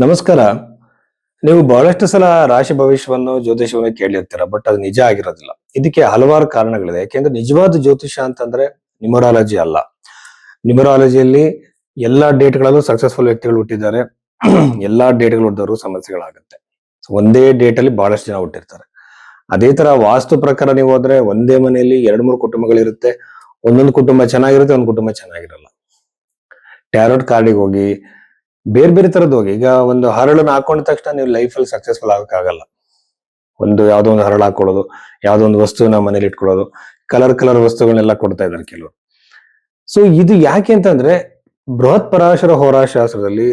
ನಮಸ್ಕಾರ. ನೀವು ಬಹಳಷ್ಟು ಸಲ ರಾಶಿ ಭವಿಷ್ಯವನ್ನು ಜ್ಯೋತಿಷವನ್ನು ಕೇಳಿರ್ತೀರ, ಬಟ್ ಅದು ನಿಜ ಆಗಿರೋದಿಲ್ಲ. ಇದಕ್ಕೆ ಹಲವಾರು ಕಾರಣಗಳಿದೆ. ಯಾಕೆಂದ್ರೆ ನಿಜವಾದ ಜ್ಯೋತಿಷ ಅಂತಂದ್ರೆ ನ್ಯೂಮರಾಲಜಿ ಅಲ್ಲ. ನ್ಯೂಮರಾಲಜಿಯಲ್ಲಿ ಎಲ್ಲಾ ಡೇಟ್ಗಳಲ್ಲೂ ಸಕ್ಸಸ್ಫುಲ್ ವ್ಯಕ್ತಿಗಳು ಹುಟ್ಟಿದ್ದಾರೆ. ಎಲ್ಲಾ ಡೇಟ್ಗಳು ಹುಟ್ಟಿದವರು ಸಮಸ್ಯೆಗಳಾಗುತ್ತೆ. ಒಂದೇ ಡೇಟ್ ಅಲ್ಲಿ ಬಹಳಷ್ಟು ಜನ ಹುಟ್ಟಿರ್ತಾರೆ. ಅದೇ ತರ ವಾಸ್ತು ಪ್ರಕಾರ ನೀವು ಹೋದ್ರೆ ಒಂದೇ ಮನೆಯಲ್ಲಿ 2-3 ಕುಟುಂಬಗಳಿರುತ್ತೆ. ಒಂದೊಂದು ಕುಟುಂಬ ಚೆನ್ನಾಗಿರುತ್ತೆ, ಒಂದು ಕುಟುಂಬ ಚೆನ್ನಾಗಿರಲ್ಲ. ಟ್ಯಾರೋಟ್ ಕಾರ್ಡಿಗೆ ಹೋಗಿ ಬೇರೆ ಬೇರೆ ತರದ್ದು ಹೋಗಿ, ಈಗ ಒಂದು ಹರಳನ್ನ ಹಾಕೊಂಡ ತಕ್ಷಣ ನೀವು ಲೈಫ್ ಅಲ್ಲಿ ಸಕ್ಸಸ್ಫುಲ್ ಆಗಕ್ಕಾಗಲ್ಲ. ಯಾವ್ದೋ ಒಂದು ಹರಳು ಹಾಕೊಳ್ಳೋದು, ಯಾವ್ದೋ ಒಂದು ವಸ್ತುವನ್ನ ಮನೇಲಿ ಇಟ್ಕೊಳ್ಳೋದು, ಕಲರ್ ವಸ್ತುಗಳನ್ನೆಲ್ಲ ಕೊಡ್ತಾ ಇದ್ದಾರೆ ಕೆಲವರು. ಸೊ ಇದು ಯಾಕೆ ಅಂತಂದ್ರೆ ಬೃಹತ್ ಪರಾಶರ ಹೋರಾಶಾಸ್ತ್ರದಲ್ಲಿ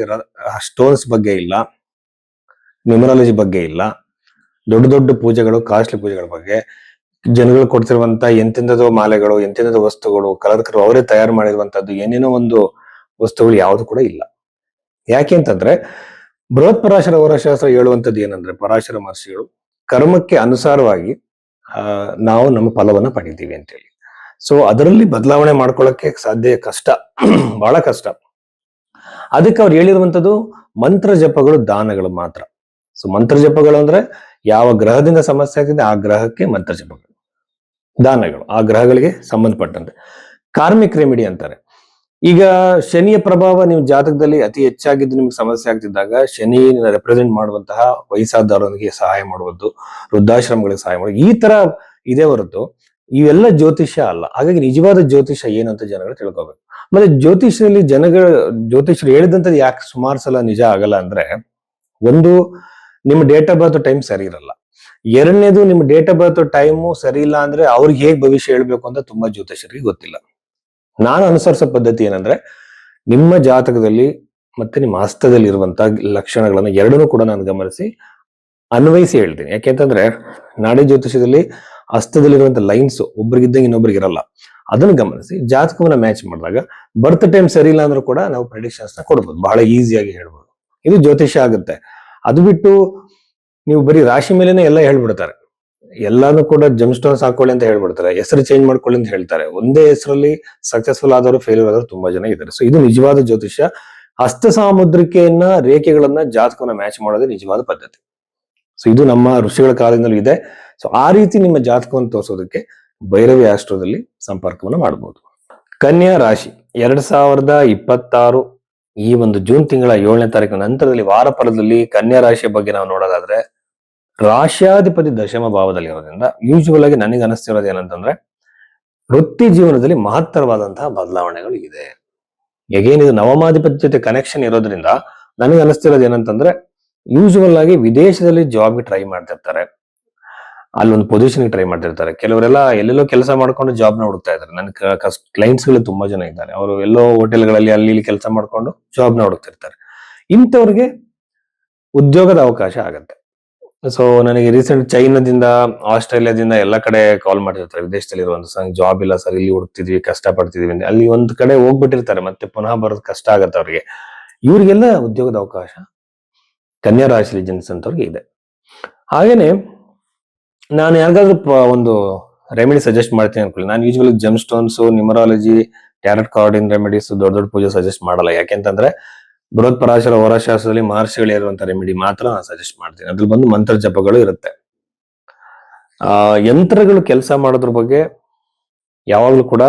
ಸ್ಟೋನ್ಸ್ ಬಗ್ಗೆ ಇಲ್ಲ, ನ್ಯೂಮರಾಲಜಿ ಬಗ್ಗೆ ಇಲ್ಲ, ದೊಡ್ಡ ದೊಡ್ಡ ಪೂಜೆಗಳು, ಕಾಸ್ಟ್ಲಿ ಪೂಜೆಗಳ ಬಗ್ಗೆ, ಜನಗಳು ಕೊಡ್ತಿರುವಂತ ಎಂತೆಂಥದೋ ಮಾಲೆಗಳು, ಎಂತೆಂಥದೋ ವಸ್ತುಗಳು, ಕಲರ್ ಅವರೇ ತಯಾರು ಮಾಡಿರುವಂತದ್ದು ಏನೇನೋ ಒಂದು ವಸ್ತುಗಳು ಯಾವುದು ಕೂಡ ಇಲ್ಲ. ಯಾಕೆ ಅಂತಂದ್ರೆ ಬೃಹತ್ ಪರಾಶರ ಹೋರಾಶಾಸ್ತ್ರ ಹೇಳುವಂತದ್ದು ಏನಂದ್ರೆ, ಪರಾಶರ ಮಹರ್ಷಿಗಳು ಕರ್ಮಕ್ಕೆ ಅನುಸಾರವಾಗಿ ನಾವು ನಮ್ಮ ಫಲವನ್ನ ಪಡಿತೀವಿ ಅಂತೇಳಿ. ಸೊ ಅದರಲ್ಲಿ ಬದಲಾವಣೆ ಮಾಡ್ಕೊಳ್ಳಕ್ಕೆ ಕಷ್ಟ, ಬಹಳ ಕಷ್ಟ. ಅದಕ್ಕೆ ಅವ್ರು ಹೇಳಿರುವಂತದ್ದು ಮಂತ್ರ ಜಪಗಳು, ದಾನಗಳು ಮಾತ್ರ. ಸೊ ಮಂತ್ರ ಜಪಗಳು ಅಂದ್ರೆ ಯಾವ ಗ್ರಹದಿಂದ ಸಮಸ್ಯೆ ಆಗ್ತಿದೆ ಆ ಗ್ರಹಕ್ಕೆ ಮಂತ್ರ ಜಪಗಳು, ದಾನಗಳು ಆ ಗ್ರಹಗಳಿಗೆ ಸಂಬಂಧಪಟ್ಟಂತೆ. ಕಾರ್ಮಿಕ್ ರೆಮಿಡಿ ಅಂತಾರೆ. ಈಗ ಶನಿಯ ಪ್ರಭಾವ ನೀವು ಜಾತಕದಲ್ಲಿ ಅತಿ ಹೆಚ್ಚಾಗಿದ್ದು ನಿಮ್ಗೆ ಸಮಸ್ಯೆ ಆಗ್ತಿದ್ದಾಗ ಶನಿ ರೆಪ್ರೆಸೆಂಟ್ ಮಾಡುವಂತಹ ವಯಸ್ಸಾದವರಿಗೆ ಸಹಾಯ ಮಾಡುವುದು, ವೃದ್ಧಾಶ್ರಮಗಳಿಗೆ ಸಹಾಯ ಮಾಡುವುದು, ಈ ತರ ಇದೇ ಹೊರತು ಇವೆಲ್ಲ ಜ್ಯೋತಿಷ್ಯ ಅಲ್ಲ. ಹಾಗಾಗಿ ನಿಜವಾದ ಜ್ಯೋತಿಷ್ಯ ಏನಂತ ಜನಗಳು ತಿಳ್ಕೋಬೇಕು. ಮತ್ತೆ ಜ್ಯೋತಿಷ್ಯರು ಹೇಳಿದಂಥದ್ದು ಯಾಕೆ ಸುಮಾರು ಸಲ ನಿಜ ಆಗಲ್ಲ ಅಂದ್ರೆ, ಒಂದು, ನಿಮ್ಮ ಡೇಟ್ ಆಫ್ ಬರ್ತ್ ಟೈಮ್ ಸರಿ ಇರಲ್ಲ. ಎರಡನೇದು, ನಿಮ್ಮ ಡೇಟ್ ಆಫ್ ಬರ್ತ್ ಟೈಮು ಸರಿ ಇಲ್ಲ ಅಂದ್ರೆ ಅವ್ರಿಗೆ ಹೇಗ್ ಭವಿಷ್ಯ ಹೇಳ್ಬೇಕು ಅಂತ ತುಂಬಾ ಜ್ಯೋತಿಷ್ಯರಿಗೆ ಗೊತ್ತಿಲ್ಲ. ನಾನು ಅನುಸರಿಸೋ ಪದ್ಧತಿ ಏನಂದ್ರೆ, ನಿಮ್ಮ ಜಾತಕದಲ್ಲಿ ಮತ್ತೆ ನಿಮ್ಮ ಹಸ್ತದಲ್ಲಿ ಇರುವಂತಹ ಲಕ್ಷಣಗಳನ್ನ ಎರಡನ್ನೂ ಕೂಡ ನಾನು ಗಮನಿಸಿ ಅನ್ವಯಿಸಿ ಹೇಳ್ತೀನಿ. ಯಾಕೆಂತಂದ್ರೆ ನಾಡಿ ಜ್ಯೋತಿಷದಲ್ಲಿ ಹಸ್ತದಲ್ಲಿರುವಂತ ಲೈನ್ಸ್ ಒಬ್ರಿಗಿದ್ದಂಗೆ ಇನ್ನೊಬ್ರಿಗೆ ಇರಲ್ಲ. ಅದನ್ನು ಗಮನಿಸಿ ಜಾತಕವನ್ನ ಮ್ಯಾಚ್ ಮಾಡಿದಾಗ ಬರ್ತ್ ಟೈಮ್ ಸರಿ ಇಲ್ಲ ಅಂದ್ರೂ ಕೂಡ ನಾವು ಪ್ರೆಡಿಕ್ಷನ್ಸ್ ನ ಕೊಡ್ಬೋದು, ಬಹಳ ಈಸಿಯಾಗಿ ಹೇಳ್ಬೋದು. ಇದು ಜ್ಯೋತಿಷ್ಯ ಆಗುತ್ತೆ. ಅದು ಬಿಟ್ಟು ನೀವು ಬರೀ ರಾಶಿ ಮೇಲೆನೆ ಎಲ್ಲ ಹೇಳ್ಬಿಡ್ತಾರೆ, ಎಲ್ಲಾನು ಕೂಡ ಜಮ್ ಸ್ಟೋನ್ಸ್ ಹಾಕೊಳ್ಳಿ ಅಂತ ಹೇಳ್ಬಿಡ್ತಾರೆ, ಹೆಸರು ಚೇಂಜ್ ಮಾಡ್ಕೊಳ್ಳಿ ಅಂತ ಹೇಳ್ತಾರೆ. ಒಂದೇ ಹೆಸರಲ್ಲಿ ಸಕ್ಸಸ್ಫುಲ್ ಆದವರು, ಫೇಲ್ಯೂರ್ ಆದವರು ತುಂಬಾ ಜನ ಇದ್ದಾರೆ. ಸೊ ಇದು ನಿಜವಾದ ಜ್ಯೋತಿಷ್ಯ. ಹಸ್ತ ಸಾಮುದ್ರಿಕೆಯನ್ನ, ರೇಖೆಗಳನ್ನ, ಜಾತಕವನ್ನ ಮ್ಯಾಚ್ ಮಾಡೋದೇ ನಿಜವಾದ ಪದ್ಧತಿ. ಸೊ ಇದು ನಮ್ಮ ಋಷಿಗಳ ಕಾಲದಿಂದಲೂ ಇದೆ. ಸೊ ಆ ರೀತಿ ನಿಮ್ಮ ಜಾತಕವನ್ನು ತೋರಿಸೋದಕ್ಕೆ ಭೈರವಿ ಆಸ್ಟ್ರೋದಲ್ಲಿ ಸಂಪರ್ಕವನ್ನು ಮಾಡಬಹುದು. ಕನ್ಯಾ ರಾಶಿ 2026 ಈ ಒಂದು ಜೂನ್ ತಿಂಗಳ 7ನೇ ತಾರೀಕಿನ ನಂತರದಲ್ಲಿ ವಾರ ಫಲದಲ್ಲಿ ಕನ್ಯಾ ರಾಶಿಯ ಬಗ್ಗೆ ನಾವು ನೋಡೋದಾದ್ರೆ, ರಾಶ್ಯಾಧಿಪತಿ ದಶಮ ಭಾವದಲ್ಲಿ ಇರೋದ್ರಿಂದ ಯೂಶುವಲ್ ಆಗಿ ನನಗೆ ಅನಿಸ್ತಿರೋದು ಏನಂತಂದ್ರೆ, ವೃತ್ತಿ ಜೀವನದಲ್ಲಿ ಮಹತ್ತರವಾದಂತಹ ಬದಲಾವಣೆಗಳು ಇದೆ. ಹೇಗೇನು ಇದು ನವಮಾಧಿಪತಿ ಜೊತೆ ಕನೆಕ್ಷನ್ ಇರೋದ್ರಿಂದ ನನಗೆ ಅನಿಸ್ತಿರೋದು ಏನಂತಂದ್ರೆ, ಯೂಶುವಲ್ ಆಗಿ ವಿದೇಶದಲ್ಲಿ ಜಾಬ್ಗೆ ಟ್ರೈ ಮಾಡ್ತಿರ್ತಾರೆ, ಅಲ್ಲೊಂದು ಪೊಸಿಷನ್ ಟ್ರೈ ಮಾಡ್ತಿರ್ತಾರೆ. ಕೆಲವರೆಲ್ಲ ಎಲ್ಲೆಲ್ಲೋ ಕೆಲಸ ಮಾಡ್ಕೊಂಡು ಜಾಬ್ ನ ಹುಡುಕ್ತಾ ಇದ್ದಾರೆ. ನನ್ನ ಕ್ಲೈಂಟ್ಸ್ ಗಳು ತುಂಬಾ ಜನ ಇದ್ದಾರೆ. ಅವರು ಎಲ್ಲೋ ಹೋಟೆಲ್ಗಳಲ್ಲಿ ಅಲ್ಲಿ ಇಲ್ಲಿ ಕೆಲಸ ಮಾಡ್ಕೊಂಡು ಜಾಬ್ ನ ಹುಡುಕ್ತಿರ್ತಾರೆ. ಇಂಥವ್ರಿಗೆ ಉದ್ಯೋಗದ ಅವಕಾಶ ಆಗತ್ತೆ. ಸೊ ನನಗೆ ರೀಸೆಂಟ್ ಚೈನಾದಿಂದ, ಆಸ್ಟ್ರೇಲಿಯಾದಿಂದ ಎಲ್ಲ ಕಡೆ ಕಾಲ್ ಮಾಡಿರ್ತಾರೆ, ವಿದೇಶದಲ್ಲಿ ಇರುವಂತ ಜಾಬ್ ಇಲ್ಲ ಸರ್, ಇಲ್ಲಿ ಹುಡುಕ್ತಿದ್ವಿ, ಕಷ್ಟ ಪಡ್ತಿದ್ವಿ. ಅಲ್ಲಿ ಒಂದ್ ಕಡೆ ಹೋಗ್ಬಿಟ್ಟಿರ್ತಾರೆ, ಮತ್ತೆ ಪುನಃ ಬರೋದು ಕಷ್ಟ ಆಗತ್ತೆ ಅವ್ರಿಗೆ. ಇವ್ರಿಗೆಲ್ಲ ಉದ್ಯೋಗದ ಅವಕಾಶ ಕನ್ಯಾ ರಾಶಿ ಜನಿಸಿದಂಥವ್ರಿಗೆ ಇದೆ. ಹಾಗೇನೆ ನಾನು ಯಾರಿಗಾದ್ರೂ ಒಂದು ರೆಮಿಡಿ ಸಜೆಸ್ಟ್ ಮಾಡ್ತೀನಿ ಅನ್ಕೊಳ್ಳಿ, ನಾನು ಯೂಶುವಲಿ ಜಮ್ ಸ್ಟೋನ್ಸ್, ನ್ಯೂಮರಾಲಜಿ, ಟ್ಯಾರೆಟ್ ಕಾರ್ಡಿನ್ ರೆಮಿಡೀಸ್, ದೊಡ್ಡ ದೊಡ್ಡ ಪೂಜೆ ಸಜೆಸ್ಟ್ ಮಾಡಲ್ಲ. ಯಾಕೆಂತಂದ್ರೆ ಬೃಹತ್ ಪರಾಶರ ಹೋರಾಶಾಸ್ತ್ರದಲ್ಲಿ ಮಹರ್ಷಿಗಳು ಇರುವಂತ ರೆಮಿಡಿ ಮಾತ್ರ ನಾನು ಸಜೆಸ್ಟ್ ಮಾಡ್ತೀನಿ. ಅದ್ರಲ್ಲಿ ಬಂದು ಮಂತ್ರ ಜಪಗಳು ಇರುತ್ತೆ. ಯಂತ್ರಗಳು ಕೆಲಸ ಮಾಡೋದ್ರ ಬಗ್ಗೆ ಯಾವಾಗ್ಲೂ ಕೂಡ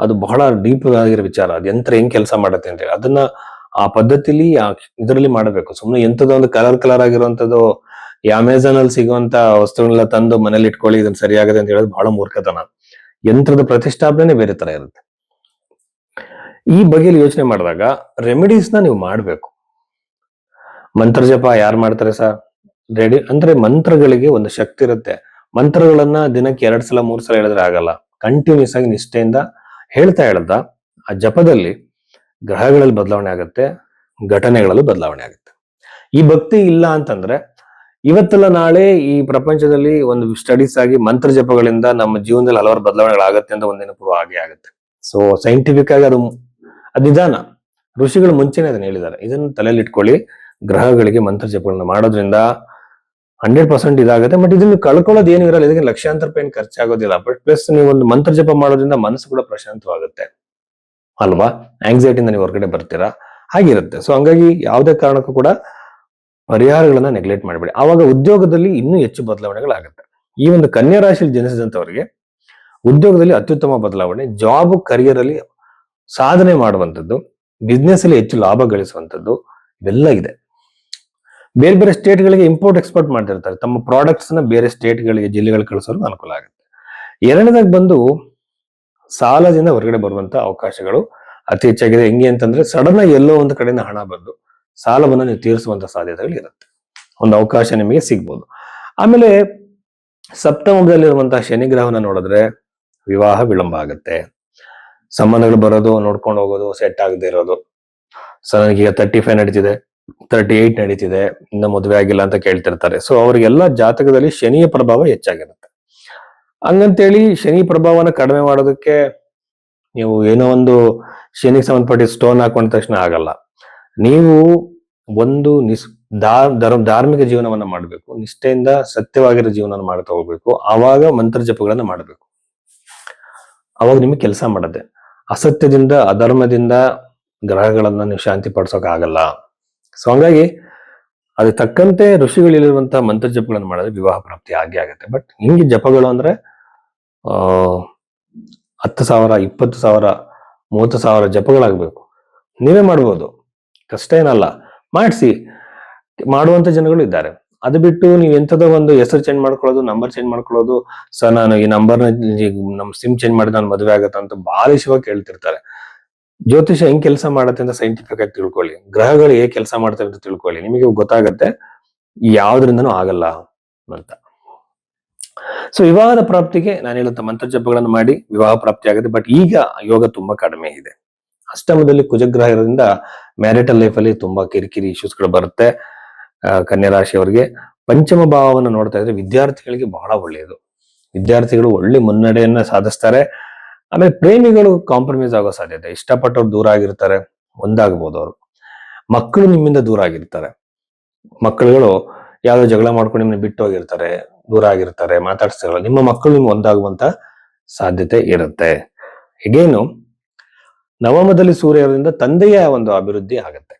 ಅದು ಬಹಳ ಡೀಪ್ ಆಗಿರೋ ವಿಚಾರ. ಅದು ಯಂತ್ರ ಹೆಂಗ್ ಕೆಲಸ ಮಾಡತ್ತೆ ಅಂತ ಹೇಳಿ ಅದನ್ನ ಆ ಪದ್ಧತಿಲಿ ಇದರಲ್ಲಿ ಮಾಡಬೇಕು. ಸುಮ್ಮನೆ ಎಂತದೋ ಒಂದು ಕಲರ್ ಆಗಿರುವಂತದ್ದು ಈ ಅಮೆಝಾನ್ ಅಲ್ಲಿ ಸಿಗುವಂತ ವಸ್ತುಗಳನ್ನ ತಂದು ಮನೇಲಿ ಇಟ್ಕೊಳ್ಳಿ, ಇದನ್ನ ಸರಿಯಾಗದೆ ಅಂತ ಹೇಳೋದು ಬಹಳ ಮೂರ್ಖತನ. ಯಂತ್ರದ ಪ್ರತಿಷ್ಠಾಪನೆ ಬೇರೆ ತರ ಇರುತ್ತೆ. ಈ ಬಗೆಯಲ್ಲಿ ಯೋಚನೆ ಮಾಡಿದಾಗ ರೆಮಿಡೀಸ್ ನ ನೀವು ಮಾಡ್ಬೇಕು. ಮಂತ್ರ ಜಪ ಯಾರು ಮಾಡ್ತಾರೆ ಸರ್? ರೆಡಿ ಅಂದ್ರೆ ಮಂತ್ರಗಳಿಗೆ ಒಂದು ಶಕ್ತಿ ಇರುತ್ತೆ. ಮಂತ್ರಗಳನ್ನ ದಿನಕ್ಕೆ 2 ಸಲ 3 ಸಲ ಹೇಳಿದ್ರೆ ಆಗಲ್ಲ. ಕಂಟಿನ್ಯೂಸ್ ಆಗಿ ನಿಷ್ಠೆಯಿಂದ ಹೇಳ್ತಾ ಆ ಜಪದಲ್ಲಿ ಗ್ರಹಗಳಲ್ಲಿ ಬದಲಾವಣೆ ಆಗುತ್ತೆ, ಘಟನೆಗಳಲ್ಲೂ ಬದಲಾವಣೆ ಆಗುತ್ತೆ. ಈ ಭಕ್ತಿ ಇಲ್ಲ ಅಂತಂದ್ರೆ ಇವತ್ತೆಲ್ಲ ನಾಳೆ ಈ ಪ್ರಪಂಚದಲ್ಲಿ ಒಂದು ಸ್ಟಡೀಸ್ ಆಗಿ ಮಂತ್ರ ಜಪಗಳಿಂದ ನಮ್ಮ ಜೀವನದಲ್ಲಿ ಹಲವಾರು ಬದಲಾವಣೆಗಳಾಗತ್ತೆ ಅಂತ ಒಂದಿನ ಪ್ರೂವ್ ಆಗೇ ಆಗುತ್ತೆ. ಸೊ ಸೈಂಟಿಫಿಕ್ ಆಗಿ ಅದು ನಿಧಾನ. ಋಷಿಗಳು ಮುಂಚೆನೆ ಅದನ್ನ ಹೇಳಿದ್ದಾರೆ. ಇದನ್ನ ತಲೆಯಲ್ಲಿ ಇಟ್ಕೊಳ್ಳಿ. ಗ್ರಹಗಳಿಗೆ ಮಂತ್ರ ಜಪಗಳನ್ನ ಮಾಡೋದ್ರಿಂದ 100% ಇದಾಗುತ್ತೆ. ಬಟ್ ಇದನ್ನು ಕಳ್ಕೊಳ್ಳೋದು ಏನು ಇರಲ್ಲ. ಇದಕ್ಕೆ ಲಕ್ಷಾಂತರ ರೂಪಾಯಿ ಖರ್ಚಾಗೋದಿಲ್ಲ. ಬಟ್ ಪ್ಲಸ್ ನೀವು ಒಂದು ಮಂತ್ರ ಜಪ ಮಾಡೋದ್ರಿಂದ ಮನಸ್ಸು ಕೂಡ ಪ್ರಶಾಂತವಾಗುತ್ತೆ ಅಲ್ವಾ? ಆಂಗ್ಸೈಟಿಂದ ನೀವು ಹೊರಗಡೆ ಬರ್ತೀರಾ, ಹಾಗಿರುತ್ತೆ. ಸೊ ಹಂಗಾಗಿ ಯಾವುದೇ ಕಾರಣಕ್ಕೂ ಕೂಡ ಪರಿಹಾರಗಳನ್ನ ನೆಗ್ಲೆಕ್ಟ್ ಮಾಡಬೇಡಿ. ಆವಾಗ ಉದ್ಯೋಗದಲ್ಲಿ ಇನ್ನೂ ಹೆಚ್ಚು ಬದಲಾವಣೆಗಳಾಗುತ್ತೆ. ಈ ಒಂದು ಕನ್ಯಾ ರಾಶಿಯಲ್ಲಿ ಜನಿಸಿದಂತವರಿಗೆ ಉದ್ಯೋಗದಲ್ಲಿ ಅತ್ಯುತ್ತಮ ಬದಲಾವಣೆ, ಜಾಬ್ ಕರಿಯರ್ ಅಲ್ಲಿ ಸಾಧನೆ ಮಾಡುವಂಥದ್ದು, ಬಿಸ್ನೆಸ್ ಅಲ್ಲಿ ಹೆಚ್ಚು ಲಾಭ ಗಳಿಸುವಂಥದ್ದು ಇವೆಲ್ಲ ಇದೆ. ಬೇರೆ ಬೇರೆ ಸ್ಟೇಟ್ ಗಳಿಗೆ ಇಂಪೋರ್ಟ್ ಎಕ್ಸ್ಪೋರ್ಟ್ ಮಾಡ್ತಿರ್ತಾರೆ. ತಮ್ಮ ಪ್ರಾಡಕ್ಟ್ಸ್ ನ ಬೇರೆ ಸ್ಟೇಟ್ ಗಳಿಗೆ, ಜಿಲ್ಲೆಗಳು ಕಳಿಸಲು ಅನುಕೂಲ ಆಗುತ್ತೆ. ಎರಡನೇದಾಗಿ ಬಂದು ಸಾಲದಿಂದ ಹೊರಗಡೆ ಬರುವಂತ ಅವಕಾಶಗಳು ಅತಿ ಹೆಚ್ಚಾಗಿದೆ. ಹೆಂಗೆ ಅಂತಂದ್ರೆ ಸಡನ್ ಆಗಿ ಎಲ್ಲೋ ಒಂದು ಕಡೆಯಿಂದ ಹಣ ಬಂದು ಸಾಲವನ್ನು ನೀವು ತೀರಿಸುವಂತ ಸಾಧ್ಯತೆಗಳು ಇರುತ್ತೆ. ಒಂದು ಅವಕಾಶ ನಿಮಗೆ ಸಿಗ್ಬೋದು. ಆಮೇಲೆ ಸಪ್ತಮದಲ್ಲಿರುವಂತಹ ಶನಿ ಗ್ರಹವನ್ನ ನೋಡಿದ್ರೆ ವಿವಾಹ ವಿಳಂಬ ಆಗುತ್ತೆ. ಸಂಬಂಧಗಳು ಬರೋದು, ನೋಡ್ಕೊಂಡು ಹೋಗೋದು, ಸೆಟ್ ಆಗದೆ ಇರೋದು. ಸೊ ನನಗೀಗ 35 ನಡೀತಿದೆ, 38 ನಡೀತಿದೆ, ಇನ್ನು ಮದುವೆ ಆಗಿಲ್ಲ ಅಂತ ಕೇಳ್ತಿರ್ತಾರೆ. ಸೊ ಅವರಿಗೆಲ್ಲ ಜಾತಕದಲ್ಲಿ ಶನಿಯ ಪ್ರಭಾವ ಹೆಚ್ಚಾಗಿರುತ್ತೆ. ಹಂಗಂತೇಳಿ ಶನಿ ಪ್ರಭಾವನ ಕಡಿಮೆ ಮಾಡೋದಕ್ಕೆ ನೀವು ಏನೋ ಒಂದು ಶನಿಗೆ ಸಂಬಂಧಪಟ್ಟ ಸ್ಟೋನ್ ಹಾಕೊಂಡ ತಕ್ಷಣ ಆಗಲ್ಲ. ನೀವು ಒಂದು ಧಾರ್ಮಿಕ ಜೀವನವನ್ನ ಮಾಡಬೇಕು, ನಿಷ್ಠೆಯಿಂದ ಸತ್ಯವಾಗಿರೋ ಜೀವನ ಮಾಡ್ತಾ ಹೋಗ್ಬೇಕು. ಆವಾಗ ಮಂತ್ರ ಜಪಗಳನ್ನ ಮಾಡಬೇಕು. ಅವಾಗ ನಿಮಗೆ ಕೆಲಸ ಮಾಡತ್ತೆ. ಅಸತ್ಯದಿಂದ, ಅಧರ್ಮದಿಂದ ಗ್ರಹಗಳನ್ನ ನೀವು ಶಾಂತಿ ಪಡಿಸೋಕೆ ಆಗಲ್ಲ. ಸೊ ಹಂಗಾಗಿ ಅದು ತಕ್ಕಂತೆ ಋಷಿಗಳಿರುವಂತಹ ಮಂತ್ರ ಜಪಗಳನ್ನು ಮಾಡಿದ್ರೆ ವಿವಾಹ ಪ್ರಾಪ್ತಿ ಆಗೇ ಆಗುತ್ತೆ. ಬಟ್ ಹಿಂಗೆ ಜಪಗಳು ಅಂದ್ರೆ 10,000, 20,000, 30,000 ಜಪಗಳಾಗಬೇಕು. ನೀವೇ ಮಾಡ್ಬೋದು, ಕಷ್ಟ ಏನಲ್ಲ. ಮಾಡಿಸಿ, ಮಾಡುವಂತ ಜನಗಳು ಇದ್ದಾರೆ. ಅದು ಬಿಟ್ಟು ನೀವು ಎಂಥದೋ ಒಂದು ಹೆಸರು ಚೇಂಜ್ ಮಾಡ್ಕೊಳ್ಳೋದು, ನಂಬರ್ ಚೇಂಜ್ ಮಾಡ್ಕೊಳ್ಳೋದು, ಸರ್ ನಾನು ಈ ನಂಬರ್ನ ನಮ್ ಸಿಮ್ ಚೇಂಜ್ ಮಾಡಿ ನಾನು ಮದುವೆ ಆಗತ್ತೆ ಅಂತ ಬಾಲಿಶವಾಗಿ ಕೇಳ್ತಿರ್ತಾರೆ. ಜ್ಯೋತಿಷ ಹೆಂಗ್ ಕೆಲಸ ಮಾಡತ್ತೆ ಅಂತ ಸೈಂಟಿಫಿಕ್ ಆಗಿ ತಿಳ್ಕೊಳ್ಳಿ. ಗ್ರಹಗಳು ಹೇಗೆ ಕೆಲಸ ಮಾಡ್ತವೆ ಅಂತ ತಿಳ್ಕೊಳ್ಳಿ. ನಿಮಗೆ ಗೊತ್ತಾಗತ್ತೆ ಯಾವ್ದ್ರಿಂದನೂ ಆಗಲ್ಲ ಅಂತ. ಸೊ ವಿವಾಹದ ಪ್ರಾಪ್ತಿಗೆ ನಾನು ಹೇಳುತ್ತ ಮಂತ್ರ ಜಪಗಳನ್ನು ಮಾಡಿ ವಿವಾಹ ಪ್ರಾಪ್ತಿ ಆಗುತ್ತೆ. ಬಟ್ ಈಗ ಯೋಗ ತುಂಬಾ ಕಡಿಮೆ ಇದೆ. ಅಷ್ಟಮದಲ್ಲಿ ಕುಜಗ್ರಹ ಇರೋದ್ರಿಂದ ಮ್ಯಾರಿಟಲ್ ಲೈಫ್ ಅಲ್ಲಿ ತುಂಬಾ ಕಿರಿಕಿರಿ ಇಶ್ಯೂಸ್ಗಳು ಬರುತ್ತೆ. ಕನ್ಯಾ ರಾಶಿಯವರಿಗೆ ಪಂಚಮ ಭಾವವನ್ನು ನೋಡ್ತಾ ಇದ್ರೆ ವಿದ್ಯಾರ್ಥಿಗಳಿಗೆ ಬಹಳ ಒಳ್ಳೆಯದು. ವಿದ್ಯಾರ್ಥಿಗಳು ಒಳ್ಳೆ ಮುನ್ನಡೆಯನ್ನ ಸಾಧಿಸ್ತಾರೆ. ಆಮೇಲೆ ಪ್ರೇಮಿಗಳು ಕಾಂಪ್ರಮೈಸ್ ಆಗೋ ಸಾಧ್ಯತೆ, ಇಷ್ಟಪಟ್ಟವ್ರು ದೂರ ಆಗಿರ್ತಾರೆ, ಒಂದಾಗಬಹುದು ಅವರು. ಮಕ್ಕಳು ನಿಮ್ಮಿಂದ ದೂರ ಆಗಿರ್ತಾರೆ. ಮಕ್ಕಳುಗಳು ಯಾವ್ದೋ ಜಗಳ ಮಾಡ್ಕೊಂಡು ನಿಮ್ಮನ್ನ ಬಿಟ್ಟು ಹೋಗಿರ್ತಾರೆ, ದೂರ ಆಗಿರ್ತಾರೆ, ಮಾತಾಡ್ಸ್ತಾರಲ್ಲ. ನಿಮ್ಮ ಮಕ್ಕಳು ನಿಮ್ಗೆ ಒಂದಾಗುವಂತ ಸಾಧ್ಯತೆ ಇರುತ್ತೆ. ಹೀಗೇನು ನವಮದಲ್ಲಿ ಸೂರ್ಯ ಇರೋದ್ರಿಂದ ತಂದೆಯ ಒಂದು ಅಭಿವೃದ್ಧಿ ಆಗತ್ತೆ.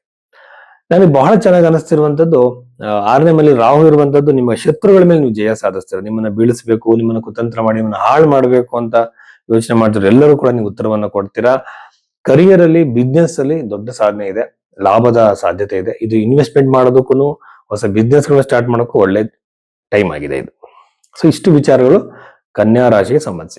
ನನಗೆ ಬಹಳ ಚೆನ್ನಾಗಿ ಅನಿಸ್ತಿರುವಂತದ್ದು 6ನೇ ಮನೇಲಿ ರಾಹು ಇರುವಂತದ್ದು. ನಿಮ್ಮ ಶತ್ರುಗಳ ಮೇಲೆ ನೀವು ಜಯ ಸಾಧಿಸ್ತೀರ. ನಿಮ್ಮನ್ನ ಬೀಳಿಸ್ಬೇಕು, ನಿಮ್ಮನ್ನ ಕುತಂತ್ರ ಮಾಡಿ ನಿಮ್ಮನ್ನ ಹಾಳು ಮಾಡ್ಬೇಕು ಅಂತ ಯೋಚನೆ ಮಾಡ್ತಿರೋ ಎಲ್ಲರೂ ಕೂಡ ನೀವು ಉತ್ತರವನ್ನ ಕೊಡ್ತೀರಾ. ಕರಿಯರ್ ಅಲ್ಲಿ, ಬಿಸ್ನೆಸ್ ಅಲ್ಲಿ ದೊಡ್ಡ ಸಾಧನೆ ಇದೆ, ಲಾಭದ ಸಾಧ್ಯತೆ ಇದೆ. ಇದು ಇನ್ವೆಸ್ಟ್ಮೆಂಟ್ ಮಾಡೋದಕ್ಕೂ, ಹೊಸ ಬಿಸ್ನೆಸ್ ಗಳನ್ನ ಸ್ಟಾರ್ಟ್ ಮಾಡೋಕ್ಕೂ ಒಳ್ಳೆ ಟೈಮ್ ಆಗಿದೆ ಇದು. ಸೊ ಇಷ್ಟು ವಿಚಾರಗಳು ಕನ್ಯಾ ರಾಶಿಗೆ ಸಂಬಂಧಿಸಿದೆ.